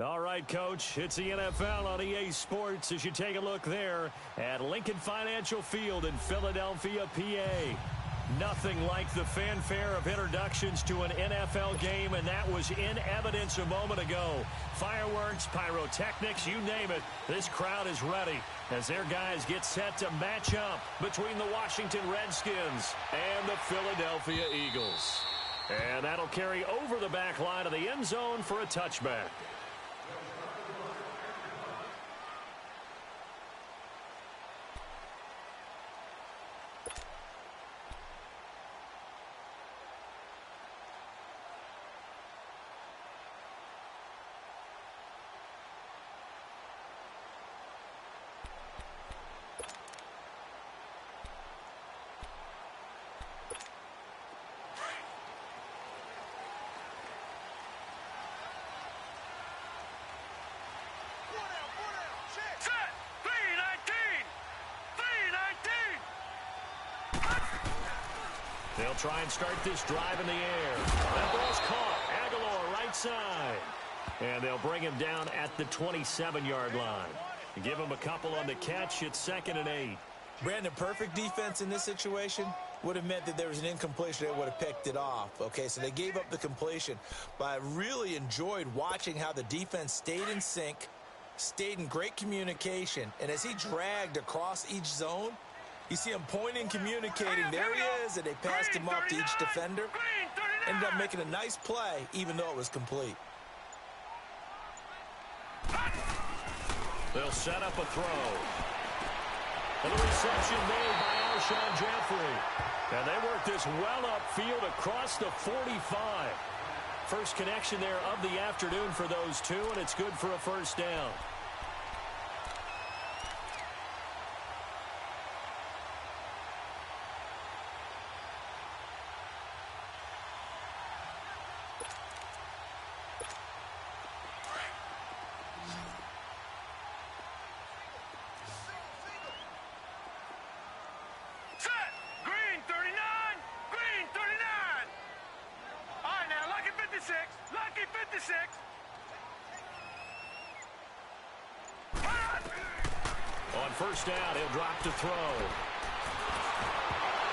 All right, Coach, it's the NFL on EA Sports as you take a look there at Lincoln Financial Field in Philadelphia, PA. Nothing like the fanfare of introductions to an NFL game, and that was in evidence a moment ago. Fireworks, pyrotechnics, you name it, this crowd is ready as their guys get set to match up between the Washington Redskins and the Philadelphia Eagles. And that'll carry over the back line of the end zone for a touchback. They'll try and start this drive in the air. That ball's caught. Aguilar right side. And they'll bring him down at the 27-yard line. Give him a couple on the catch. It's 2nd and 8. Brandon, perfect defense in this situation would have meant that there was an incompletion. They would have picked it off. Okay, so they gave up the completion. But I really enjoyed watching how the defense stayed in sync, stayed in great communication. And as he dragged across each zone, you see him pointing, communicating. There he is, and they passed him up to each defender. Ended up making a nice play, even though it was complete. They'll set up a throw. And the reception made by Alshon Jeffrey. And they work this well upfield across the 45. First connection there of the afternoon for those two, and it's good for a first down. On first down, he'll drop to throw.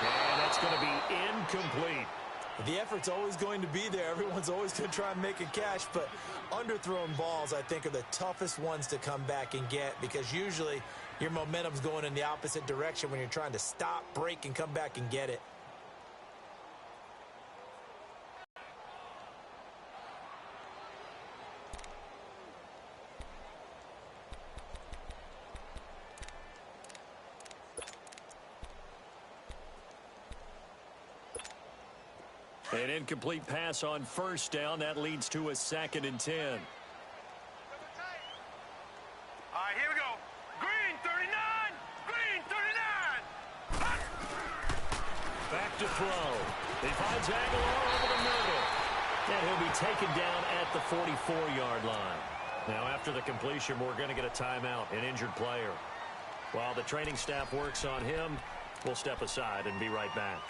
And that's going to be incomplete. The effort's always going to be there. Everyone's always going to try and make a catch, but underthrown balls, I think, are the toughest ones to come back and get because usually your momentum's going in the opposite direction when you're trying to stop, break, and come back and get it. An incomplete pass on first down. That leads to a 2nd and 10. All right, here we go. Green 39. Green 39. Back to throw. He finds Aguilar over the middle. And he'll be taken down at the 44-yard line. Now, after the completion, we're going to get a timeout, an injured player. While the training staff works on him, we'll step aside and be right back.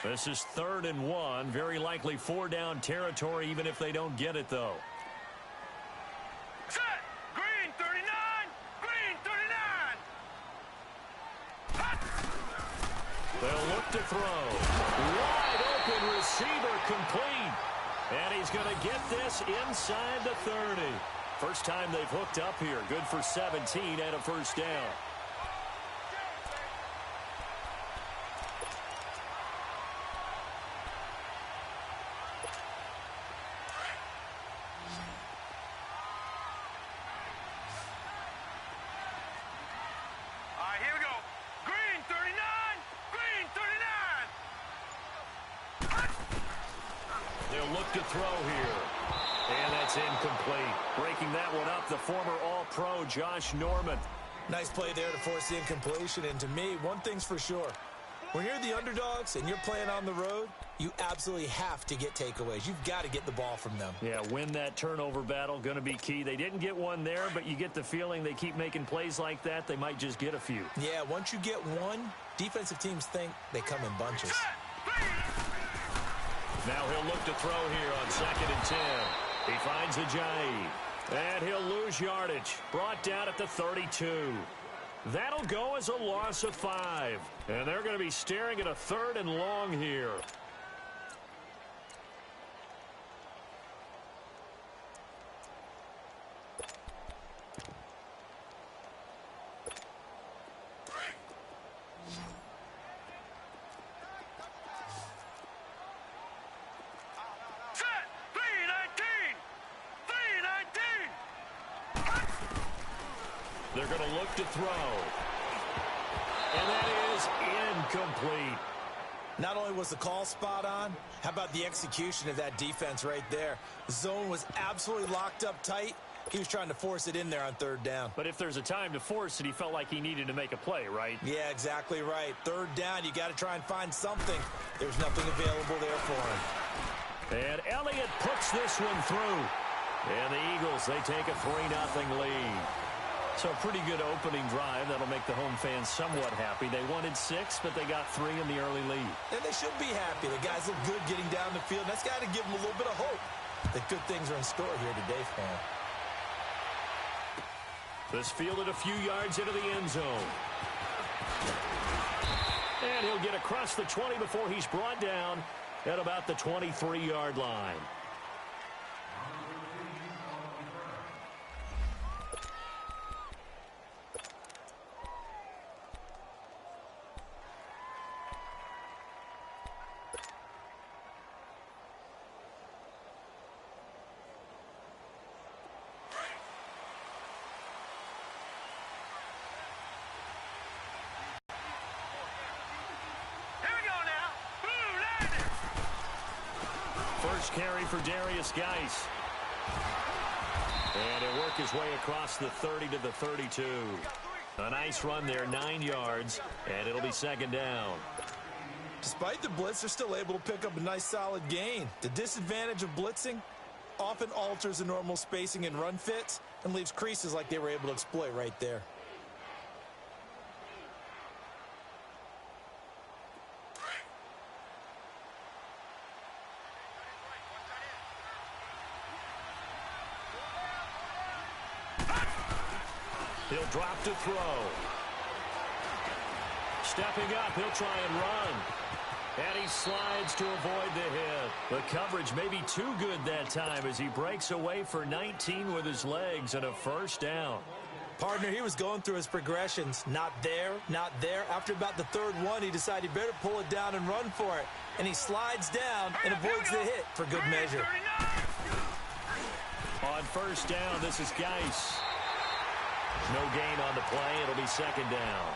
This is 3rd and 1. Very likely 4-down territory, even if they don't get it, though. Set. Green 39. Green 39. They'll look to throw. Wide open receiver complete. And he's going to get this inside the 30. First time they've hooked up here. Good for 17 and a first down. To throw here. And that's incomplete. Breaking that one up, the former All-Pro Josh Norman. Nice play there to force the incompletion. And to me, one thing's for sure. When you're the underdogs and you're playing on the road, you absolutely have to get takeaways. You've got to get the ball from them. Yeah, win that turnover battle, going to be key. They didn't get one there, but you get the feeling they keep making plays like that, they might just get a few. Yeah, once you get one, defensive teams think they come in bunches. Now he'll look to throw here on 2nd and 10. He finds Ajayi. And he'll lose yardage. Brought down at the 32. That'll go as a loss of 5. And they're going to be staring at a 3rd and long here. They're going to look to throw. And that is incomplete. Not only was the call spot on, how about the execution of that defense right there? The zone was absolutely locked up tight. He was trying to force it in there on 3rd down. But if there's a time to force it, he felt like he needed to make a play, right? Yeah, exactly right. 3rd down, you got to try and find something. There's nothing available there for him. And Elliott puts this one through. And the Eagles, they take a 3-0 lead. So a pretty good opening drive. That'll make the home fans somewhat happy. They wanted 6, but they got 3 in the early lead. And they should be happy. The guys look good getting down the field. That's got to give them a little bit of hope that good things are in store here today for them. This fielded a few yards into the end zone. And he'll get across the 20 before he's brought down at about the 23-yard line. First carry for Darius Geis. And he'll work his way across the 30 to the 32. A nice run there, 9 yards, and it'll be 2nd down. Despite the blitz, they're still able to pick up a nice solid gain. The disadvantage of blitzing often alters the normal spacing and run fits and leaves creases like they were able to exploit right there. He'll drop to throw. Stepping up, he'll try and run. And he slides to avoid the hit. The coverage may be too good that time as he breaks away for 19 with his legs and a 1st down. Partner, he was going through his progressions. Not there, not there. After about the 3rd one, he decided he better pull it down and run for it. And he slides down and avoids the hit for good measure. On 1st down, this is Geis. No gain on the play. It'll be 2nd down.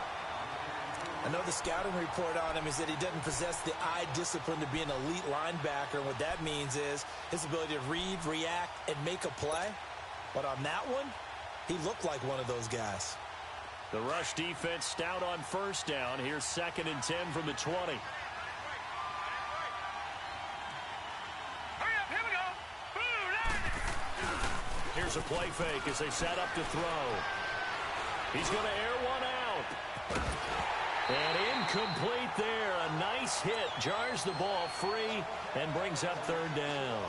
I know the scouting report on him is that he doesn't possess the eye discipline to be an elite linebacker. And what that means is his ability to read, react, and make a play. But on that one, he looked like one of those guys. The rush defense stout on 1st down. Here's 2nd and 10 from the 20. Hurry up, here we go. Here's a play fake as they set up to throw. He's going to air one out. And incomplete there. A nice hit. Jars the ball free and brings up 3rd down.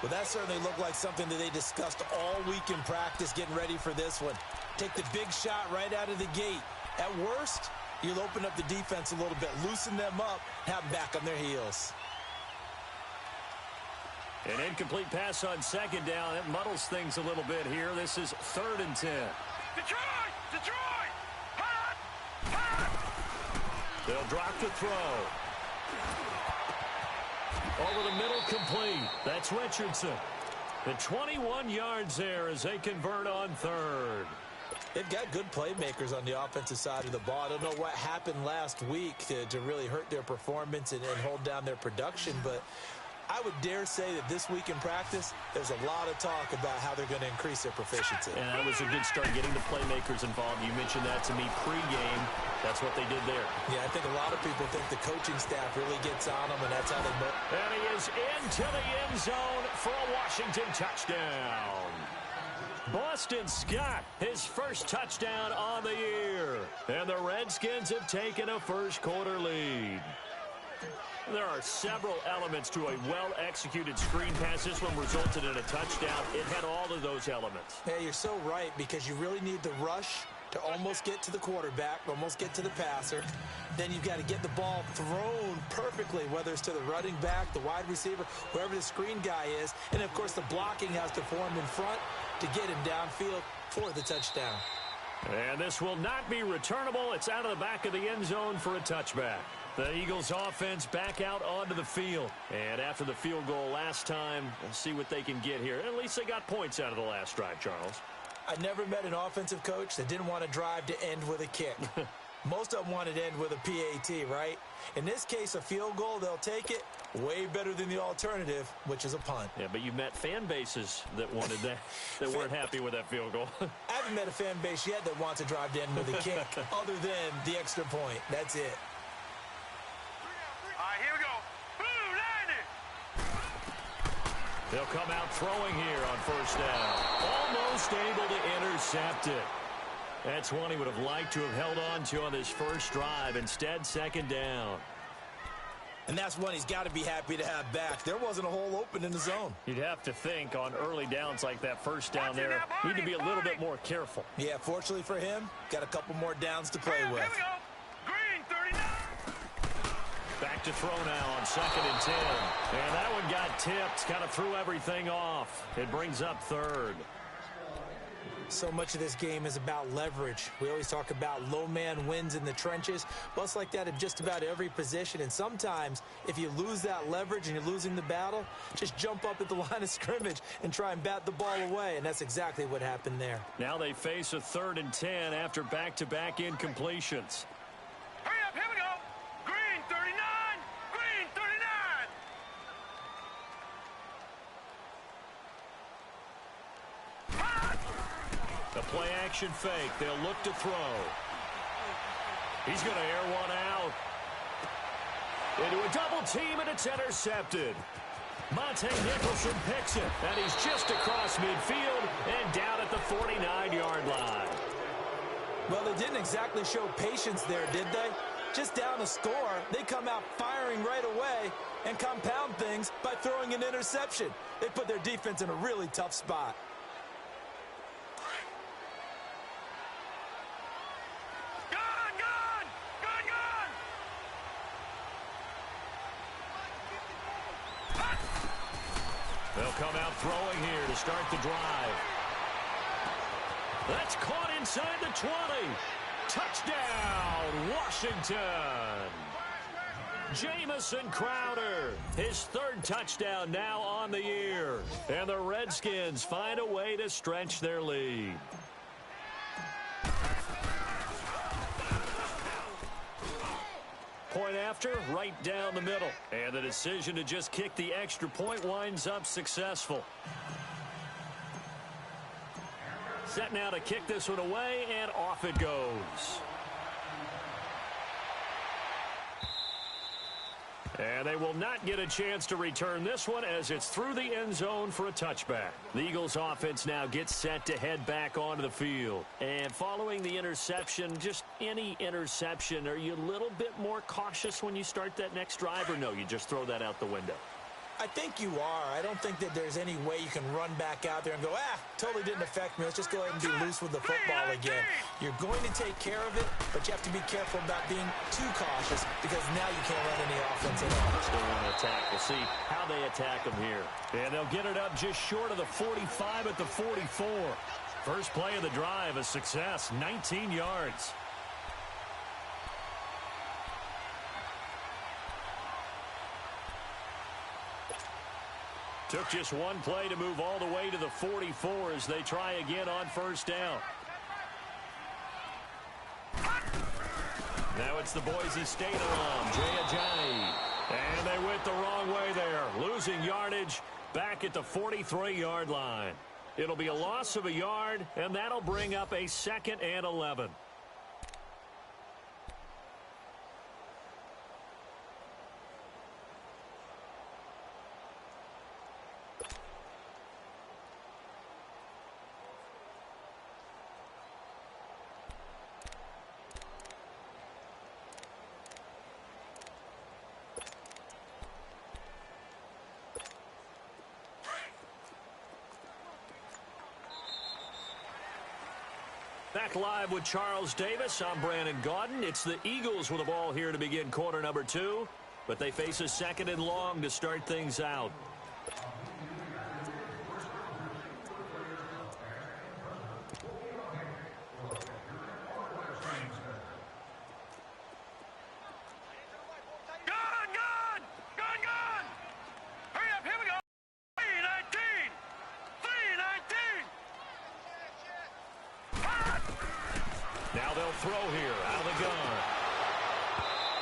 Well, that certainly looked like something that they discussed all week in practice getting ready for this one. Take the big shot right out of the gate. At worst, you'll open up the defense a little bit, loosen them up, have them back on their heels. An incomplete pass on 2nd down. It muddles things a little bit here. This is 3rd and 10. Detroit! Detroit! They'll drop to throw. Over the middle, complete. That's Richardson. The 21 yards there as they convert on 3rd. They've got good playmakers on the offensive side of the ball. I don't know what happened last week to really hurt their performance and hold down their production, but I would dare say that this week in practice, there's a lot of talk about how they're going to increase their proficiency. And that was a good start getting the playmakers involved. You mentioned that to me pregame. That's what they did there. Yeah, I think a lot of people think the coaching staff really gets on them, and that's how they know. And he is into the end zone for a Washington touchdown. Boston Scott, his first touchdown on the year. And the Redskins have taken a first quarter lead. There are several elements to a well-executed screen pass. This one resulted in a touchdown. It had all of those elements. Yeah, you're so right, because you really need the rush to almost get to the quarterback, almost get to the passer. Then you've got to get the ball thrown perfectly, whether it's to the running back, the wide receiver, whoever the screen guy is. And, of course, the blocking has to form in front to get him downfield for the touchdown. And this will not be returnable. It's out of the back of the end zone for a touchback. The Eagles offense back out onto the field. And after the field goal last time, we'll see what they can get here. At least they got points out of the last drive, Charles. I never met an offensive coach that didn't want to drive to end with a kick. Most of them wanted to end with a PAT, right? In this case, a field goal, they'll take it. Way better than the alternative, which is a punt. Yeah, but you met fan bases that wanted that, that weren't happy with that field goal. I haven't met a fan base yet that wants to drive to end with a kick, other than the extra point. That's it. All right, here we go. Boom, landed. They'll come out throwing here on first down. Almost able to intercept it. That's one he would have liked to have held on to on this first drive. Instead, second down. And that's one he's got to be happy to have back. There wasn't a hole open in the zone. You'd have to think on early downs like that first down there, need to be a little bit more careful. Yeah, fortunately for him, got a couple more downs to play with. Here we go. Green, 39. Back to throw now on 2nd and 10. And that one got tipped, kind of threw everything off. It brings up third. So much of this game is about leverage. We always talk about low man wins in the trenches. Well, it's like that in just about every position. And sometimes, if you lose that leverage and you're losing the battle, just jump up at the line of scrimmage and try and bat the ball away. And that's exactly what happened there. Now they face a 3rd and 10 after back-to-back incompletions. Hurry up, here we go. Green, 39. Green, 39. The play-action fake. They'll look to throw. He's going to air one out. Into a double team, and it's intercepted. Monte Nicholson picks it, and he's just across midfield and down at the 49-yard line. Well, they didn't exactly show patience there, did they? Just down a score, they come out firing right away and compound things by throwing an interception. They put their defense in a really tough spot. They'll come out throwing here to start the drive. That's caught inside the 20. Touchdown, Washington. Jamison Crowder, his 3rd touchdown now on the year. And the Redskins find a way to stretch their lead. Point after, right down the middle. And the decision to just kick the extra point winds up successful. Set now to kick this one away, and off it goes. And they will not get a chance to return this one as it's through the end zone for a touchback. The Eagles offense now gets set to head back onto the field. And following the interception, just any interception, are you a little bit more cautious when you start that next drive, or no, you just throw that out the window? I think you are. I don't think that there's any way you can run back out there and go, totally didn't affect me. Let's just go ahead and be loose with the football again. You're going to take care of it, but you have to be careful about being too cautious because now you can't run any offense at all. Still want to attack. We'll see how they attack them here. And they'll get it up just short of the 45 at the 44. First play of the drive, a success, 19 yards. Took just one play to move all the way to the 44 as they try again on first down. Now it's the Boise State alum, Jay Ajayi. And they went the wrong way there, losing yardage back at the 43-yard line. It'll be a loss of a yard, and that'll bring up a 2nd and 11. Back live with Charles Davis. I'm Brandon Gaudin. It's the Eagles with the ball here to begin quarter number 2, but they face a second and long to start things out. Now they'll throw here out of the gun.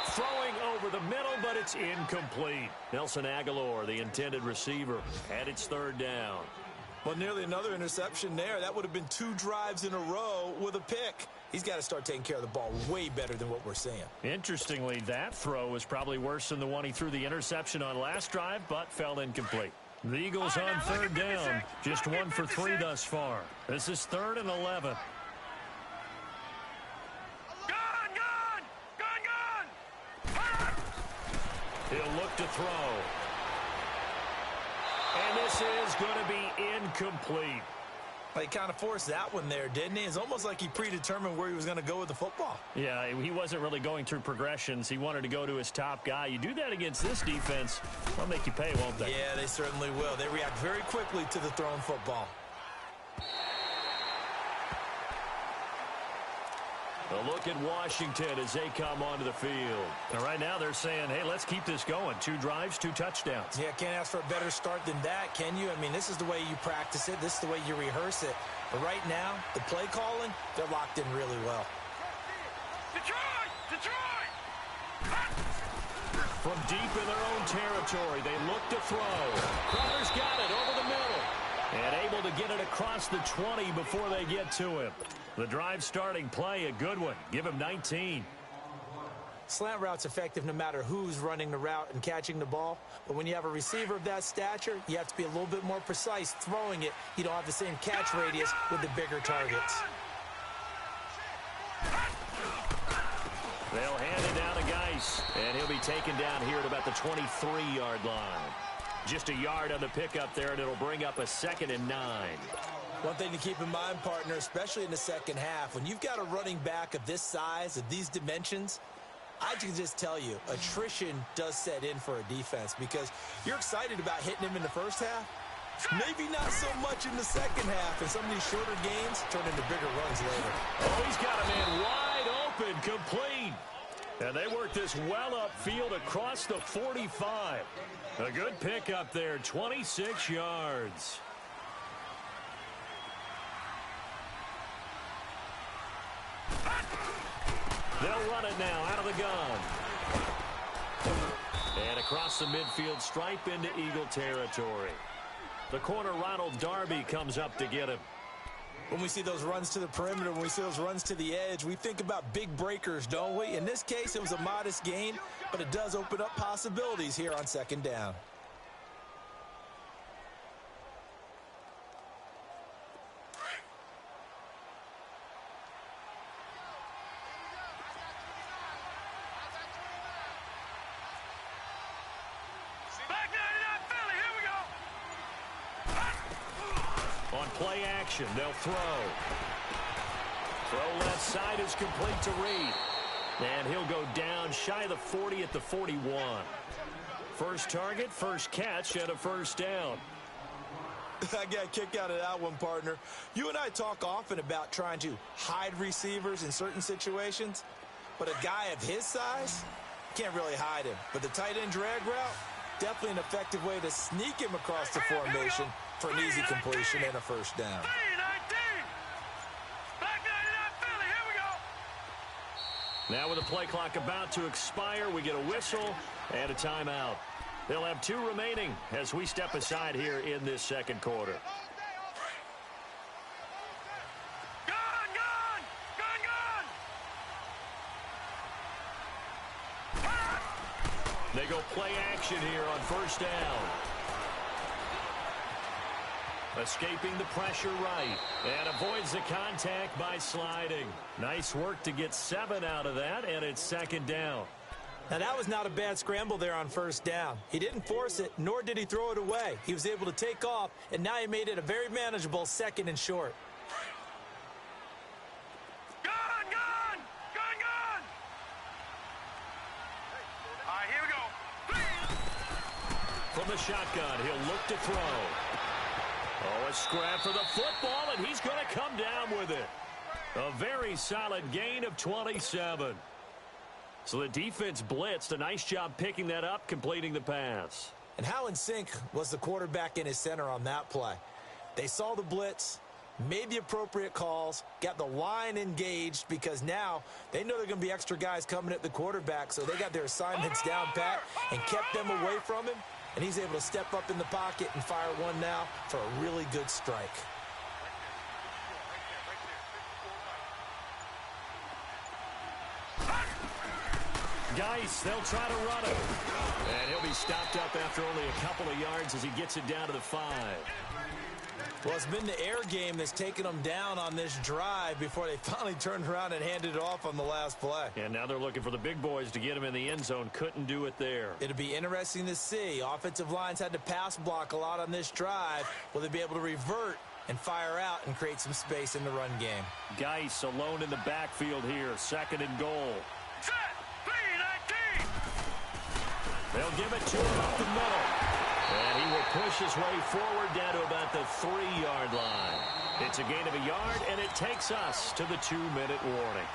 Throwing over the middle, but it's incomplete. Nelson Aguilar, the intended receiver, and it's third down. Well, nearly another interception there. That would have been 2 drives in a row with a pick. He's got to start taking care of the ball way better than what we're seeing. Interestingly, that throw was probably worse than the one he threw the interception on last drive, but fell incomplete. The Eagles on third down, just 1 for 3 thus far. This is 3rd and 11. He'll look to throw. And this is going to be incomplete. He kind of forced that one there, didn't he? It's almost like he predetermined where he was going to go with the football. Yeah, he wasn't really going through progressions. He wanted to go to his top guy. You do that against this defense, they'll make you pay, won't they? Yeah, they certainly will. They react very quickly to the thrown football. A look at Washington as they come onto the field. And right now they're saying, hey, let's keep this going. 2 drives, 2 touchdowns. Yeah, can't ask for a better start than that, can you? I mean, this is the way you practice it. This is the way you rehearse it. But right now, the play calling, they're locked in really well. Detroit! Detroit! From deep in their own territory, they look to throw. Crowder's got it over the middle. And able to get it across the 20 before they get to him. The drive starting play, a good one. Give him 19. Slant route's effective no matter who's running the route and catching the ball. But when you have a receiver of that stature, you have to be a little bit more precise throwing it. You don't have the same catch radius with the bigger targets. They'll hand it down to Geis, and he'll be taken down here at about the 23-yard line. Just a yard on the pickup there, and it'll bring up a 2nd and 9. One thing to keep in mind, partner, especially in the second half, when you've got a running back of this size, of these dimensions, I can just tell you, attrition does set in for a defense because you're excited about hitting him in the first half. Maybe not so much in the second half, and some of these shorter gains turn into bigger runs later. Oh, he's got a man wide open, complete. And they work this well upfield across the 45. A good pickup there, 26 yards. They'll run it now out of the gun. And across the midfield stripe into Eagle territory. The corner, Ronald Darby, comes up to get him. When we see those runs to the perimeter, when we see those runs to the edge, we think about big breakers, don't we? In this case, it was a modest gain, but it does open up possibilities here on 2nd down. Play action, they'll throw. Throw left side is complete to Reed. And he'll go down shy of the 40 at the 41. First target, first catch, and a first down. I got a kick out of that one, partner. You and I talk often about trying to hide receivers in certain situations, but a guy of his size can't really hide him. But the tight end drag route, definitely an effective way to sneak him across the formation for an easy completion and a first down. Now with the play clock about to expire, we get a whistle and a timeout. They'll have 2 remaining as we step aside here in this second quarter. They go play action here on first down. Escaping the pressure right. And avoids the contact by sliding. Nice work to get 7 out of that, and it's 2nd down. Now, that was not a bad scramble there on first down. He didn't force it, nor did he throw it away. He was able to take off, and now he made it a very manageable 2nd and short. from the shotgun. He'll look to throw. Oh, a scrap for the football, and he's going to come down with it. A very solid gain of 27. So the defense blitzed. A nice job picking that up, completing the pass. And how in sync was the quarterback in his center on that play? They saw the blitz, made the appropriate calls, got the line engaged because now they know they're going to be extra guys coming at the quarterback, so they got their assignments down pat and kept them away from him, and he's able to step up in the pocket and fire one now for a really good strike. Geis, they'll try to run it. And he'll be stopped up after only a couple of yards as he gets it down to the 5. Well, it's been the air game that's taken them down on this drive before they finally turned around and handed it off on the last play. And now they're looking for the big boys to get him in the end zone. Couldn't do it there. It'll be interesting to see. Offensive lines had to pass block a lot on this drive. Will they be able to revert and fire out and create some space in the run game? Geis alone in the backfield here. 2nd and goal. Set. 3-19. They'll give it to him up the middle. And he will push his way forward down to about the 3-yard line. It's a gain of a yard, and it takes us to the 2-minute warning.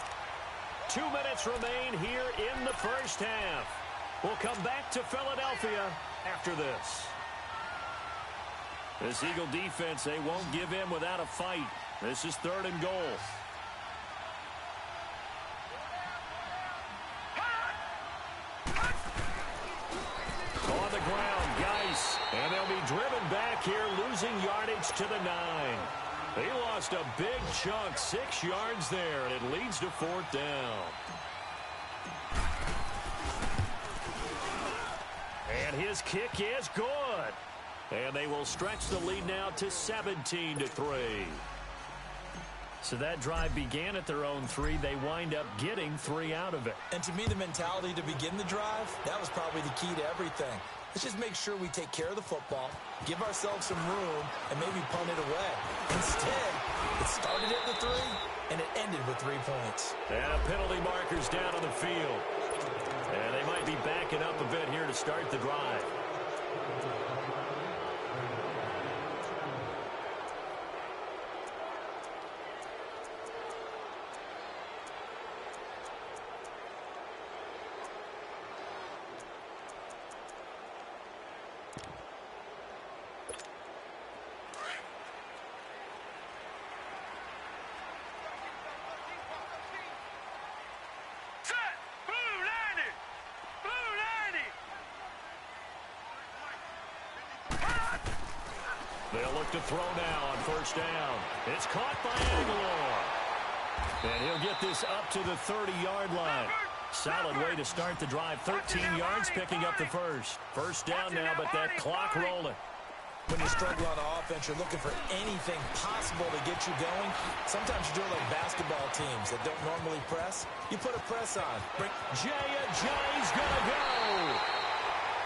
2 minutes remain here in the first half. We'll come back to Philadelphia after this. This Eagle defense, they won't give in without a fight. This is 3rd and goal. On the ground, Geis. And they'll be driven back here, losing yardage to the 9. They lost a big chunk, 6 yards there, and it leads to 4th down. And his kick is good. And they will stretch the lead now to 17-3. So that drive began at their own 3. They wind up getting 3 out of it. And to me, the mentality to begin the drive, that was probably the key to everything. Let's just make sure we take care of the football, give ourselves some room, and maybe punt it away. Instead, it started at the 3, and it ended with 3 points. And a penalty marker's down on the field. And they might be backing up a bit here to start the drive. They'll look to throw now on 1st down. It's caught by Aguilar. And he'll get this up to the 30-yard line. Solid way to start the drive. 13 yards, picking up the first. 1st down now, but that clock rolling. When you struggle on offense, you're looking for anything possible to get you going. Sometimes you do it like basketball teams that don't normally press. You put a press on. Jay's gonna go.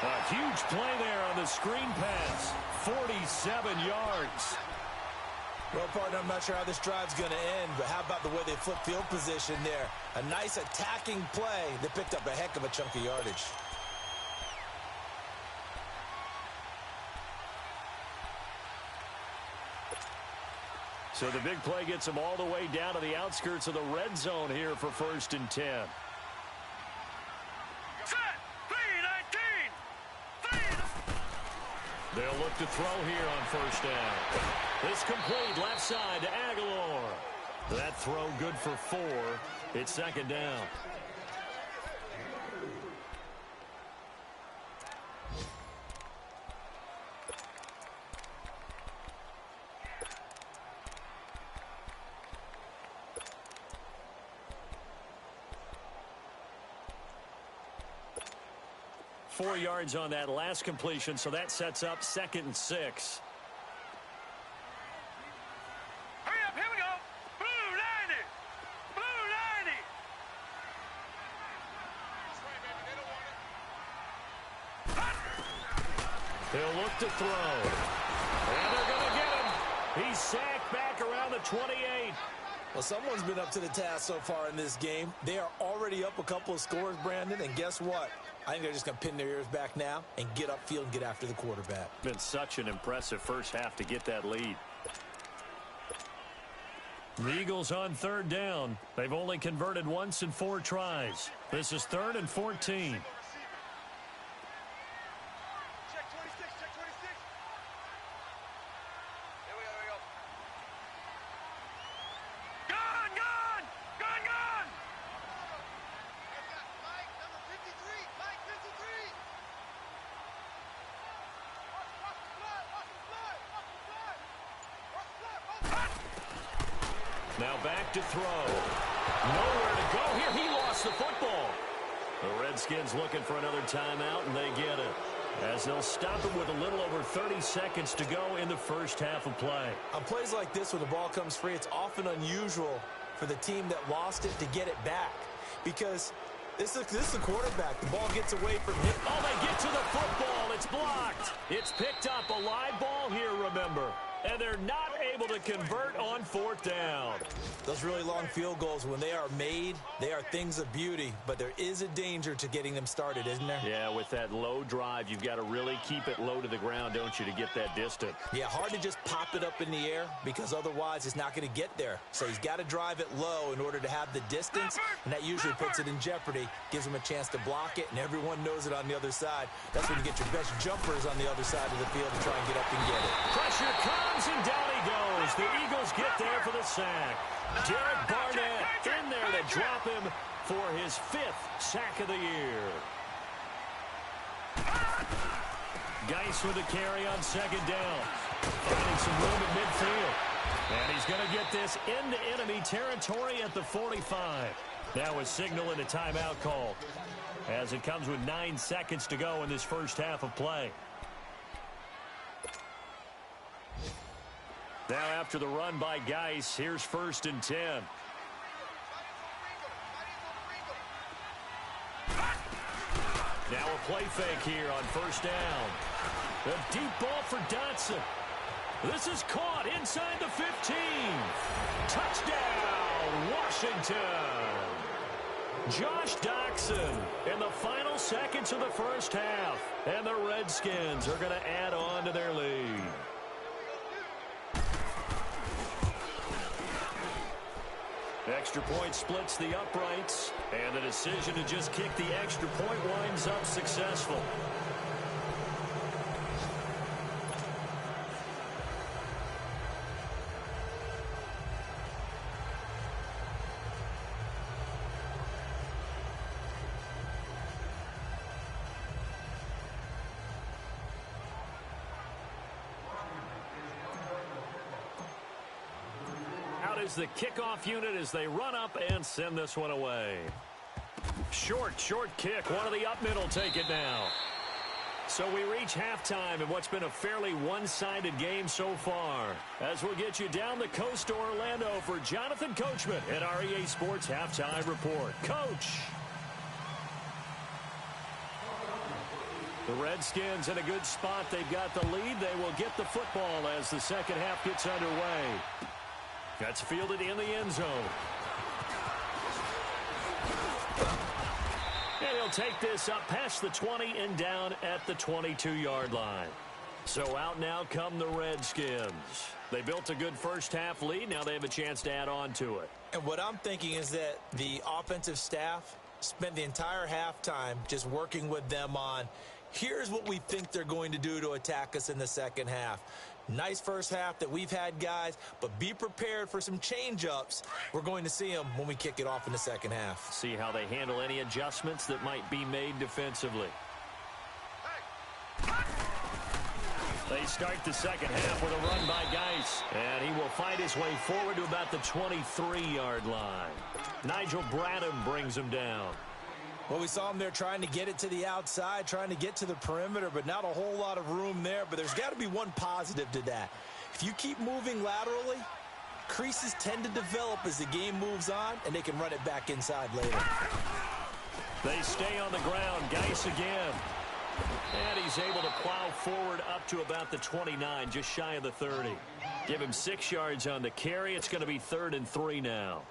A huge play there on the screen pass. 47 yards. Well, partner, I'm not sure how this drive's going to end, but how about the way they flip field position there? A nice attacking play that picked up a heck of a chunk of yardage. So the big play gets them all the way down to the outskirts of the red zone here for 1st and 10. They'll look to throw here on 1st down. It's complete left side to Aguilar. That throw good for 4. It's 2nd down. Four yards on that last completion, so that sets up 2nd and 6. Hurry up, here we go. Blue 90. Blue 90. They'll look to throw. And they're going to get him. He's sacked back around the 28. Well, someone's been up to the task so far in this game. They are already up a couple of scores, Brandon, and guess what? I think they're just going to pin their ears back now and get upfield and get after the quarterback. Been such an impressive first half to get that lead. The Eagles on third down. They've only converted once in 4 tries. This is 3rd and 14. Now back to throw. Nowhere to go here. He lost the football. The Redskins looking for another timeout, and they get it, as they'll stop it with a little over 30 seconds to go in the first half of play. On plays like this, when the ball comes free, it's often unusual for the team that lost it to get it back, because this is a quarterback. The ball gets away from him. Oh, they get to the football. It's blocked. It's picked up. A live ball here, remember. And they're not able to convert on 4th down. Those really long field goals, when they are made, they are things of beauty. But there is a danger to getting them started, isn't there? Yeah, with that low drive, you've got to really keep it low to the ground, don't you, to get that distance. Yeah, hard to just pop it up in the air, because otherwise it's not going to get there. So he's got to drive it low in order to have the distance, and that usually puts it in jeopardy, gives him a chance to block it, and everyone knows it on the other side. That's when you get your best jumpers on the other side of the field to try and get up and get it. Pressure comes, and down he goes. The Eagles get there for the sack. Derek Barnett in there to drop him for his 5th sack of the year. Geis with a carry on 2nd down. Finding some room at midfield. And he's going to get this into enemy territory at the 45. Now a signal and a timeout call, as it comes with 9 seconds to go in this first half of play. Now after the run by Geis, here's 1st and 10. Now a play fake here on 1st down. A deep ball for Dotson. This is caught inside the 15. Touchdown, Washington. Josh Doctson in the final seconds of the first half. And the Redskins are going to add on to their lead. Extra point splits the uprights, and the decision to just kick the extra point winds up successful. Is the kickoff unit as they run up and send this one away. Short kick. One of the up middle take it now. So we reach halftime in what's been a fairly one-sided game so far, as we'll get you down the coast to Orlando for Jonathan Coachman at our EA Sports Halftime Report. Coach. The Redskins in a good spot. They've got the lead. They will get the football as the second half gets underway. That's fielded in the end zone. And he'll take this up past the 20 and down at the 22-yard line. So out now come the Redskins. They built a good first half lead. Now they have a chance to add on to it. And what I'm thinking is that the offensive staff spent the entire halftime just working with them on, here's what we think they're going to do to attack us in the second half. Nice first half that we've had, guys, but be prepared for some change-ups. We're going to see them when we kick it off in the second half. See how they handle any adjustments that might be made defensively. They start the second half with a run by Geis, and he will find his way forward to about the 23-yard line. Nigel Bradham brings him down. Well, we saw him there trying to get it to the outside, trying to get to the perimeter, but not a whole lot of room there. But there's got to be one positive to that. If you keep moving laterally, creases tend to develop as the game moves on, and they can run it back inside later. They stay on the ground. Geis again. And he's able to plow forward up to about the 29, just shy of the 30. Give him 6 yards on the carry. It's going to be 3rd and 3 now.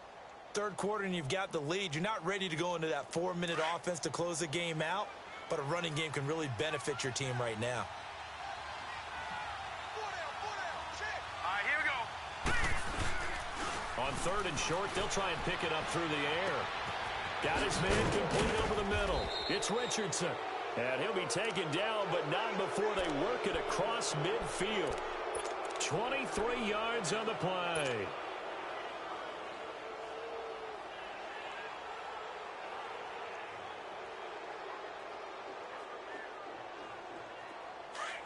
Third quarter and you've got the lead. You're not ready to go into that 4-minute offense to close the game out, but a running game can really benefit your team right now. All right, here we go. On 3rd and short, they'll try and pick it up through the air. Got his man complete over the middle. It's Richardson. And he'll be taken down, but not before they work it across midfield. 23 yards on the play.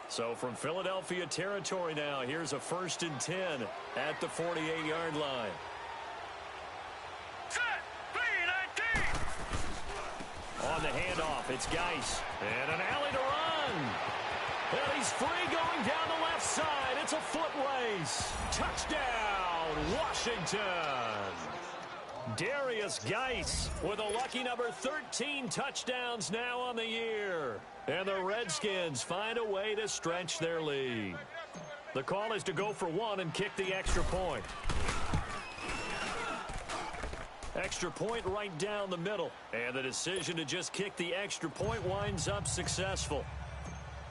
So from Philadelphia territory now, here's a 1st and 10 at the 48-yard line. Set. 3-19. On the handoff, it's Geis. And an alley to run. And he's free going down the left side. It's a foot race. Touchdown, Washington. Darius Geis with a lucky number 13 touchdowns now on the year. And the Redskins find a way to stretch their lead. The call is to go for 1 and kick the extra point. Extra point right down the middle. And the decision to just kick the extra point winds up successful.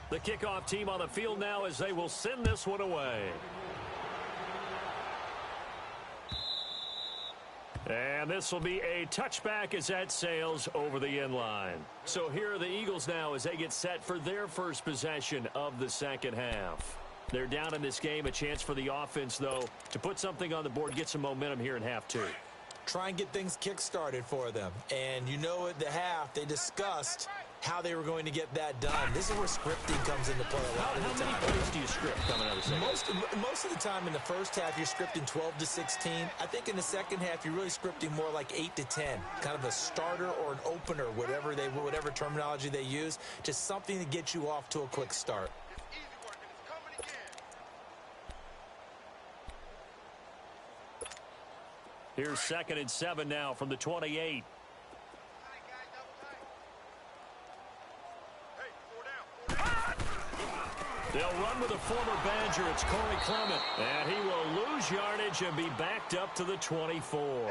The kickoff team on the field now as they will send this one away. And this will be a touchback as that sails over the end line. So here are the Eagles now as they get set for their first possession of the second half. They're down in this game. A chance for the offense, though, to put something on the board, get some momentum here in half 2. Try and get things kick-started for them. And you know at the half, they discussed how they were going to get that done. This is where scripting comes into play a lot of the time. How many plays do you script coming out of the second? Most of the time in the first half, you're scripting 12 to 16. I think in the second half, you're really scripting more like 8 to 10. Kind of a starter or an opener, whatever terminology they use. Just something to get you off to a quick start. Here's 2nd and 7 now from the 28. They'll run with a former Badger. It's Corey Clement. And he will lose yardage and be backed up to the 24.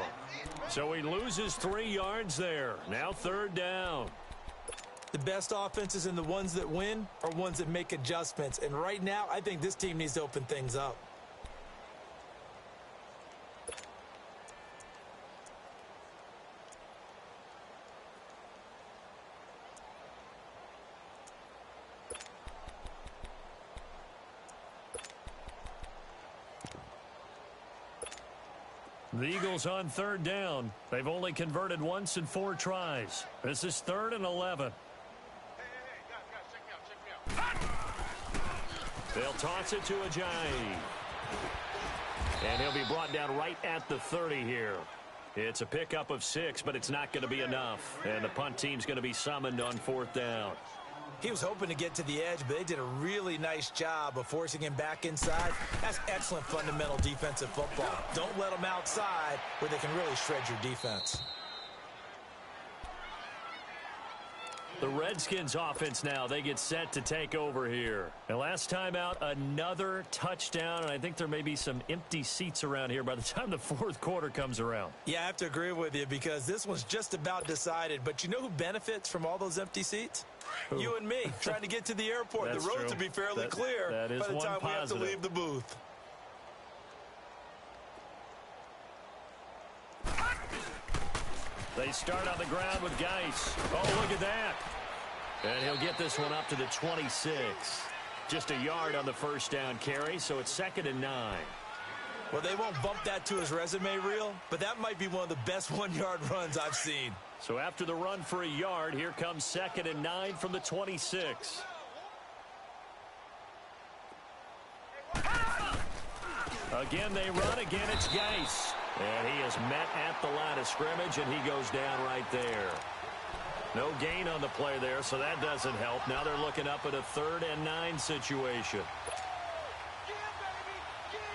So he loses 3 yards there. Now 3rd down. The best offenses and the ones that win are ones that make adjustments. And right now, I think this team needs to open things up. The Eagles on 3rd down. They've only converted once in 4 tries. This is 3rd and 11. They'll toss it to Ajayi. And he'll be brought down right at the 30 here. It's a pickup of 6, but it's not going to be enough. And the punt team's going to be summoned on 4th down. He was hoping to get to the edge, but they did a really nice job of forcing him back inside. That's excellent fundamental defensive football. Don't let them outside where they can really shred your defense. The Redskins offense now, they get set to take over here. And last time out, another touchdown, and I think there may be some empty seats around here by the time the 4th quarter comes around. Yeah, I have to agree with you because this one's just about decided. But you know who benefits from all those empty seats? Who? You and me, trying to get to the airport. The roads will be fairly clear that is by the time we have to positive. leave the booth. They start on the ground with Geis. Oh, look at that. And he'll get this one up to the 26. Just a yard on the 1st down carry, so it's 2nd and 9. Well, they won't bump that to his resume reel, but that might be one of the best 1-yard runs I've seen. So after the run for a yard, here comes 2nd and 9 from the 26. Again, they run. Again, it's Geis. And he is met at the line of scrimmage, and he goes down right there. No gain on the play there, so that doesn't help. Now they're looking up at a 3rd and 9 situation.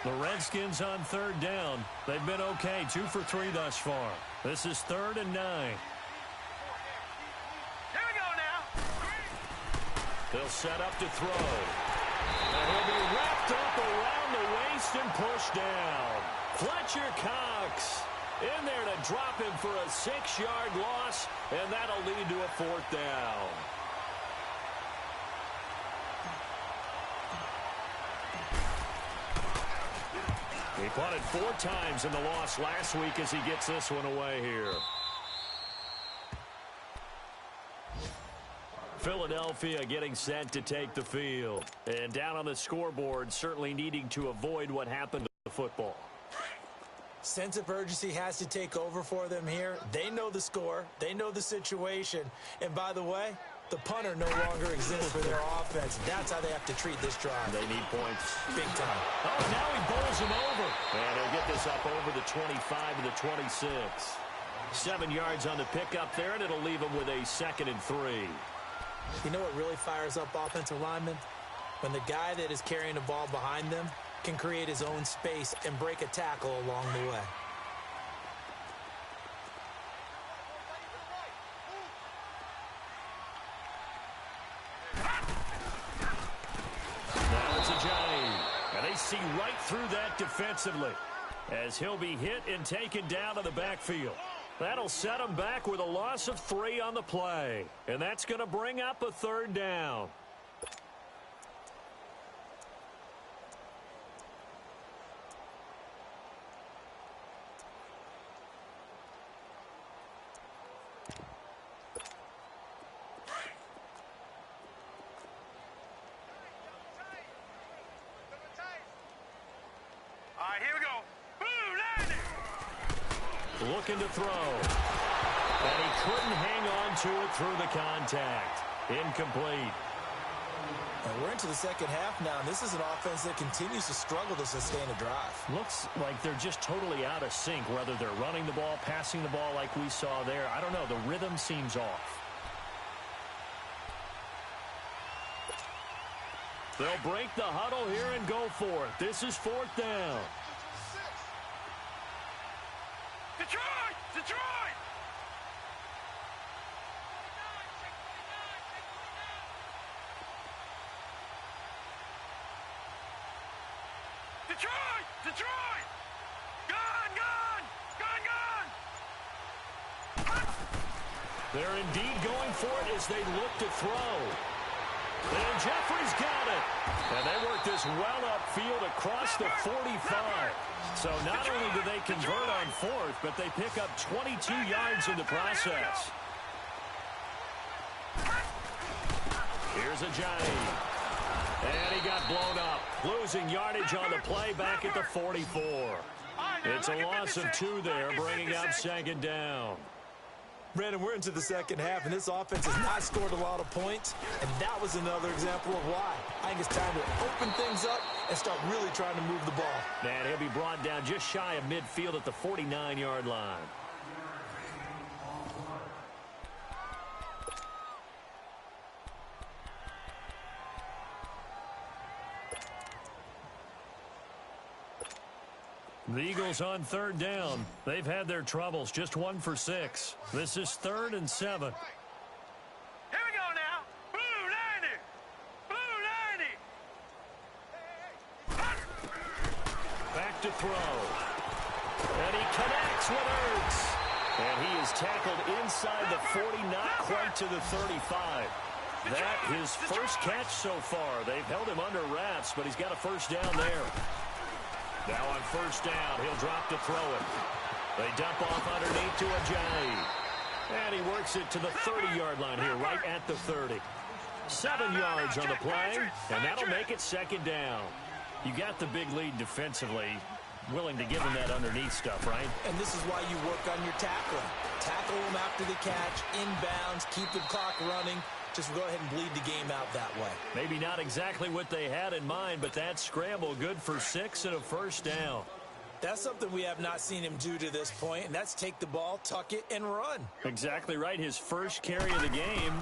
The Redskins on 3rd down. They've been okay, 2 for 3 thus far. This is 3rd and 9. Here we go now. They'll set up to throw. And he'll be wrapped up around the waist and pushed down. Fletcher Cox in there to drop him for a 6-yard loss, and that'll lead to a 4th down. He punted 4 times in the loss last week as he gets this one away here. Philadelphia getting set to take the field. And down on the scoreboard, certainly needing to avoid what happened to the football. Sense of urgency has to take over for them here. They know the score. They know the situation. And by the way, the punter no longer exists for their offense. That's how they have to treat this drive. They need points. Big time. Oh, now he bowls him over. And he'll get this up over the 25 to the 26. 7 yards on the pickup there, and it'll leave him with a 2nd and 3. You know what really fires up offensive linemen? When the guy that is carrying the ball behind them can create his own space and break a tackle along the way. Now it's Ajayi. And they see right through that defensively as he'll be hit and taken down to the backfield. That'll set him back with a loss of 3 on the play. And that's going to bring up a 3rd down. All right, here we go. Boom, landing. Looking to throw. And he couldn't hang on to it through the contact. Incomplete. And we're into the second half now, and this is an offense that continues to struggle to sustain a drive. Looks like they're just totally out of sync, whether they're running the ball, passing the ball like we saw there. I don't know. The rhythm seems off. They'll break the huddle here and go for it. This is 4th down. Detroit! Detroit! Detroit! Detroit! Gone! Gone! Gone! Gone! They're indeed going for it as they look to throw. And Jeffrey's got it. And they work this well upfield across the 45. So not only do they convert on 4th, but they pick up 22 yards in the process. Here's Ajayi. And he got blown up. Losing yardage on the play back at the 44. It's a loss of 2 there, bringing up 2nd down. Brandon, we're into the second half, and this offense has not scored a lot of points, and that was another example of why. I think it's time to open things up and start really trying to move the ball. And he'll be brought down just shy of midfield at the 49-yard line. The Eagles on 3rd down. They've had their troubles, just 1 for 6. This is 3rd and 7. Here we go now. Blue 90. Blue 90. Back to throw. And he connects with Ertz. And he is tackled inside the 40, not quite to the 35. That his first catch so far. They've held him under wraps, but he's got a 1st down there. Now on 1st down, he'll drop to throw it. They dump off underneath to Ajayi. And he works it to the 30-yard line here, right at the 30. 7 yards on the play, and that'll make it 2nd down. You got the big lead defensively. Willing to give him that underneath stuff, right? And this is why you work on your tackling. Tackle them after the catch, inbounds, keep the clock running. Just go ahead and bleed the game out that way. Maybe not exactly what they had in mind, but that scramble good for 6 and a 1st down. That's something we have not seen him do to this point, and that's take the ball, tuck it, and run. Exactly right. His first carry of the game.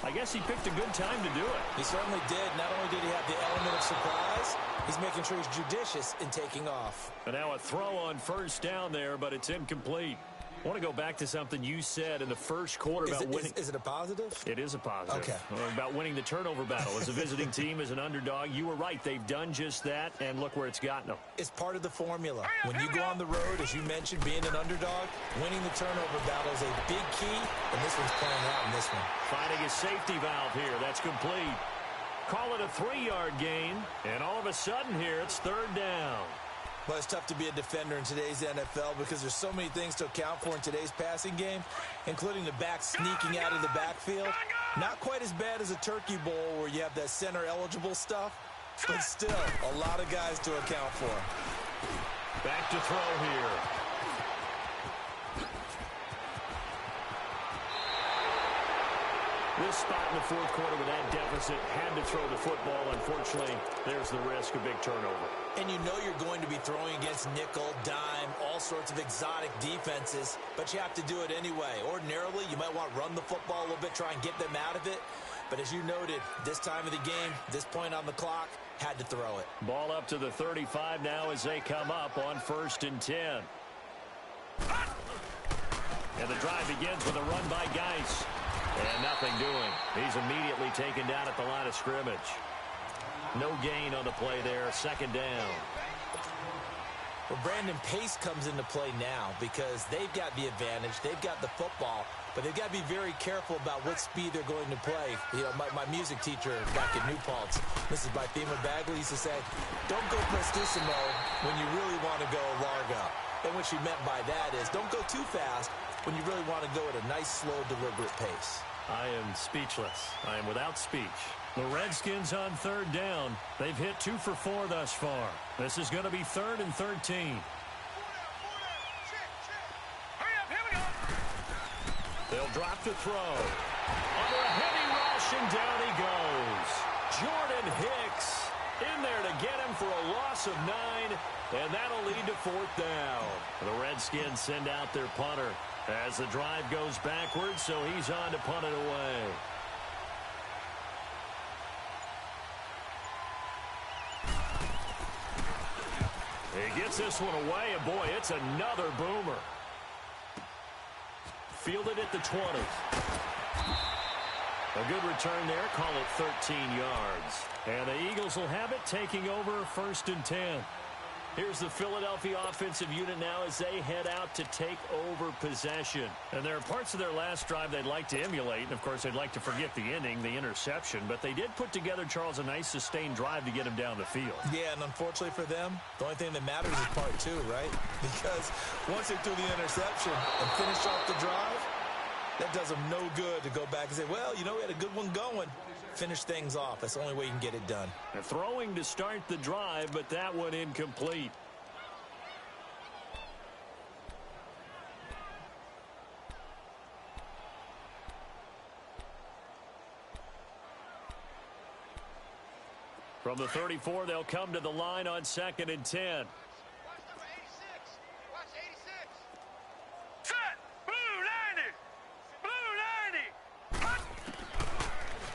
I guess he picked a good time to do it. He certainly did. Not only did he have the element of surprise, he's making sure he's judicious in taking off. And now a throw on 1st down there, but it's incomplete. I want to go back to something you said in the first quarter about winning. Is it a positive? It is a positive. Okay. About winning the turnover battle. As a visiting team, as an underdog, you were right. They've done just that, and look where it's gotten them. It's part of the formula. When you go on the road, as you mentioned, being an underdog, winning the turnover battle is a big key, and this one's playing out in this one. Finding a safety valve here. That's complete. Call it a 3-yard gain, and all of a sudden here, it's third down. Well, it's tough to be a defender in today's NFL because there's so many things to account for in today's passing game, including the back sneaking out of the backfield. Not quite as bad as a turkey bowl where you have that center-eligible stuff, but still a lot of guys to account for. Back to throw here. This spot in the fourth quarter with that deficit, had to throw the football. Unfortunately, there's the risk of big turnover. And you know you're going to be throwing against nickel, dime, all sorts of exotic defenses, but you have to do it anyway. Ordinarily, you might want to run the football a little bit, try and get them out of it. But as you noted, this time of the game, this point on the clock, had to throw it. Ball up to the 35 now as they come up on 1st and 10. And the drive begins with a run by Geis. And nothing doing. He's immediately taken down at the line of scrimmage. No gain on the play there. Second down. Well, Brandon, pace comes into play now because they've got the advantage. They've got the football, but they've got to be very careful about what speed they're going to play. You know, my music teacher back at New Paltz, Mrs. Bythema Bagley, used to say, don't go prestissimo when you really want to go largo. And what she meant by that is don't go too fast when you really want to go at a nice, slow, deliberate pace. I am speechless. I am without speech. The Redskins on third down. They've hit 2 for 4 thus far. This is going to be 3rd and 13. They'll drop to throw. Under a heavy rush, and down he goes. Jordan Hicks in there to get him for a loss of 9, and that'll lead to 4th down. The Redskins send out their punter as the drive goes backwards, so he's on to punt it away. He gets this one away, and boy, it's another boomer. Fielded at the 20. A good return there, call it 13 yards. And the Eagles will have it, taking over 1st and 10. Here's the Philadelphia offensive unit now as they head out to take over possession. And there are parts of their last drive they'd like to emulate. And, of course, they'd like to forget the ending, the interception. But they did put together, Charles, a nice sustained drive to get him down the field. Yeah, and unfortunately for them, the only thing that matters is part 2, right? Because once they threw the interception and finished off the drive, that does them no good to go back and say, well, you know, we had a good one going. Finish things off. That's the only way you can get it done. They're throwing to start the drive, but that one incomplete. From the 34, they'll come to the line on 2nd and 10.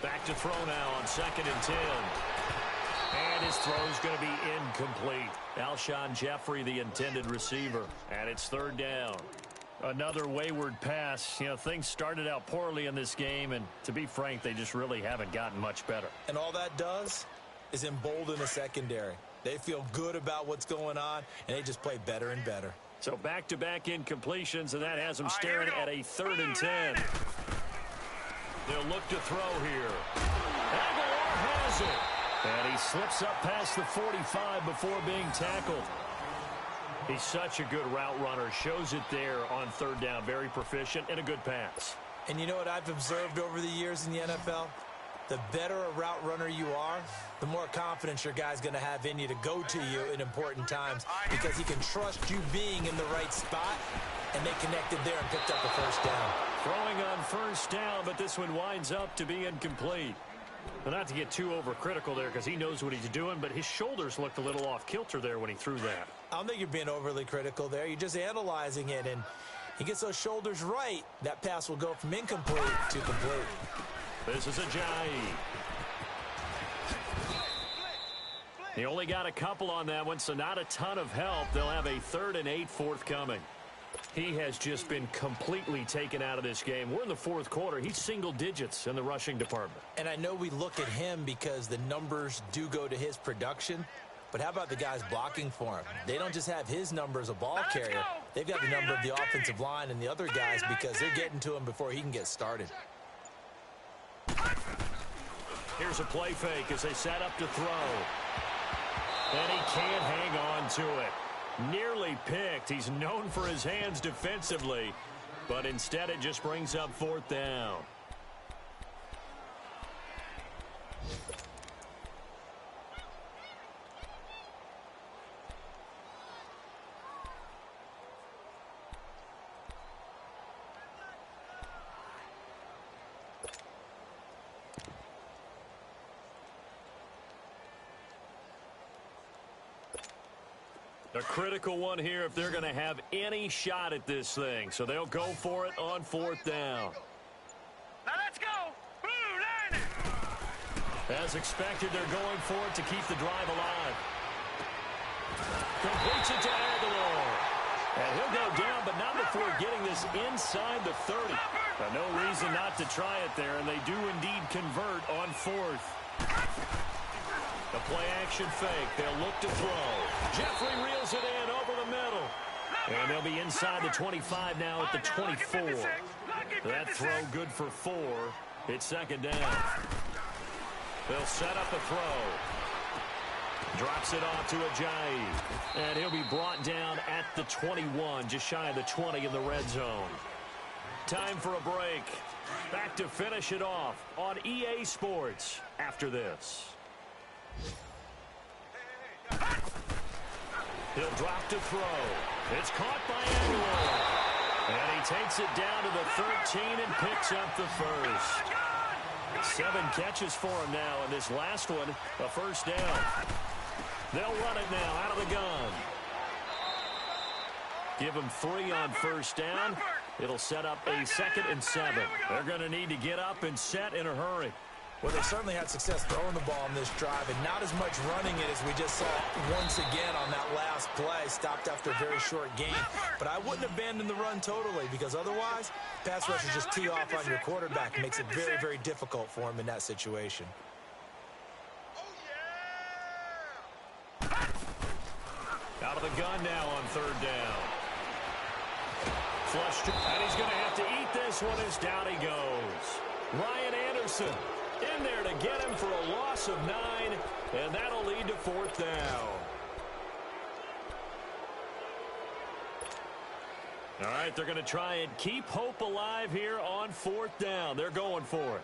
Back to throw now on 2nd and 10. And his throw's going to be incomplete. Alshon Jeffrey, the intended receiver. And it's 3rd down. Another wayward pass. You know, things started out poorly in this game, and to be frank, they just really haven't gotten much better. And all that does is embolden the secondary. They feel good about what's going on, and they just play better and better. So back-to-back incompletions, and that has them staring at a 3rd and 10. They'll look to throw here. Aguilar has it. And he slips up past the 45 before being tackled. He's such a good route runner. Shows it there on 3rd down. Very proficient and a good pass. And you know what I've observed over the years in the NFL? The better a route runner you are, the more confidence your guy's going to have in you to go to you in important times because he can trust you being in the right spot, and they connected there and picked up the 1st down. Throwing on 1st down, but this one winds up to be incomplete. Well, not to get too overcritical there because he knows what he's doing, but his shoulders looked a little off kilter there when he threw that. I don't think you're being overly critical there. You're just analyzing it, and he gets those shoulders right. That pass will go from incomplete to complete. This is Ajayi. He only got a couple on that one, so not a ton of help. They'll have a 3rd and 8 forthcoming. He has just been completely taken out of this game. We're in the fourth quarter. He's single digits in the rushing department. And I know we look at him because the numbers do go to his production, but how about the guys blocking for him? They don't just have his number as a ball carrier. They've got the number of the offensive line and the other guys because they're getting to him before he can get started. Here's a play fake as they set up to throw. And he can't hang on to it. Nearly picked. He's known for his hands defensively, but instead it just brings up fourth down. A critical one here if they're going to have any shot at this thing. So they'll go for it on fourth down. Now let's go. Blue line it. As expected, they're going for it to keep the drive alive. Completes it to Aguilar. And he'll go down, but not before getting this inside the 30. But no reason not to try it there, and they do indeed convert on fourth. The play-action fake. They'll look to throw. Jeffrey reels it in over the middle. And they'll be inside the 25 now at the 24. That throw good for 4. It's second down. They'll set up a throw. Drops it off to Ajayi. And he'll be brought down at the 21, just shy of the 20 in the red zone. Time for a break. Back to finish it off on EA Sports after this. He'll drop to throw. It's caught by Aguilar. And he takes it down to the 13 and picks up the first. 7 catches for him now, and this last one, a first down. They'll run it now out of the gun. Give him 3 on first down. It'll set up a 2nd and 7. They're going to need to get up and set in a hurry. Well, they certainly had success throwing the ball on this drive, and not as much running it as we just saw once again on that last play. Stopped after a very short gain. But I wouldn't abandon the run totally, because otherwise, pass rushers just tee off on your quarterback. It makes it very, very difficult for him in that situation. Out of the gun now on third down. Flush, and he's going to have to eat this one as down he goes. Ryan Anderson in there to get him for a loss of 9, and that'll lead to fourth down. All right, they're going to try and keep hope alive here on fourth down. They're going for it.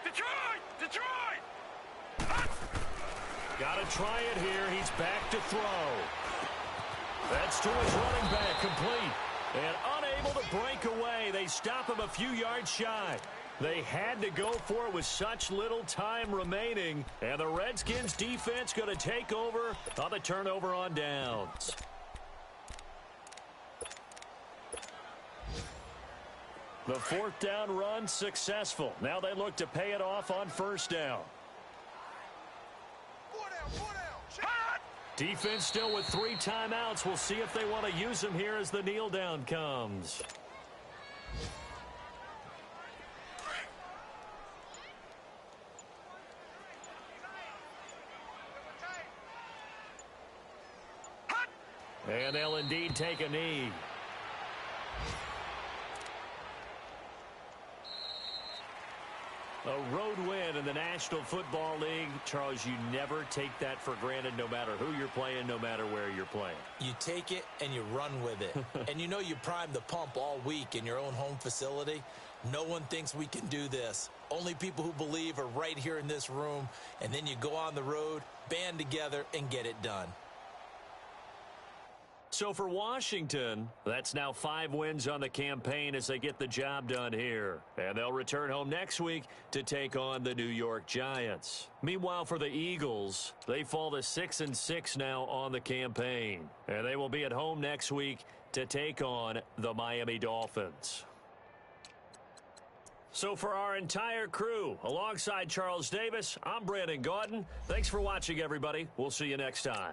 Detroit! Got to try it here. He's back to throw. That's to his running back, complete. And unable to break away. They stop him a few yards shy. They had to go for it with such little time remaining. And the Redskins defense going to take over on the turnover on downs. The fourth down run successful. Now they look to pay it off on first down. Defense still with 3 timeouts. We'll see if they want to use them here as the kneel down comes. And they'll indeed take a knee. A road win in the National Football League. Charles, you never take that for granted no matter who you're playing, no matter where you're playing. You take it and you run with it. And you know you primed the pump all week in your own home facility. No one thinks we can do this. Only people who believe are right here in this room. And then you go on the road, band together, and get it done. So for Washington, that's now 5 wins on the campaign as they get the job done here. And they'll return home next week to take on the New York Giants. Meanwhile, for the Eagles, they fall to 6-6 now on the campaign. And they will be at home next week to take on the Miami Dolphins. So for our entire crew, alongside Charles Davis, I'm Brandon Gaudin. Thanks for watching, everybody. We'll see you next time.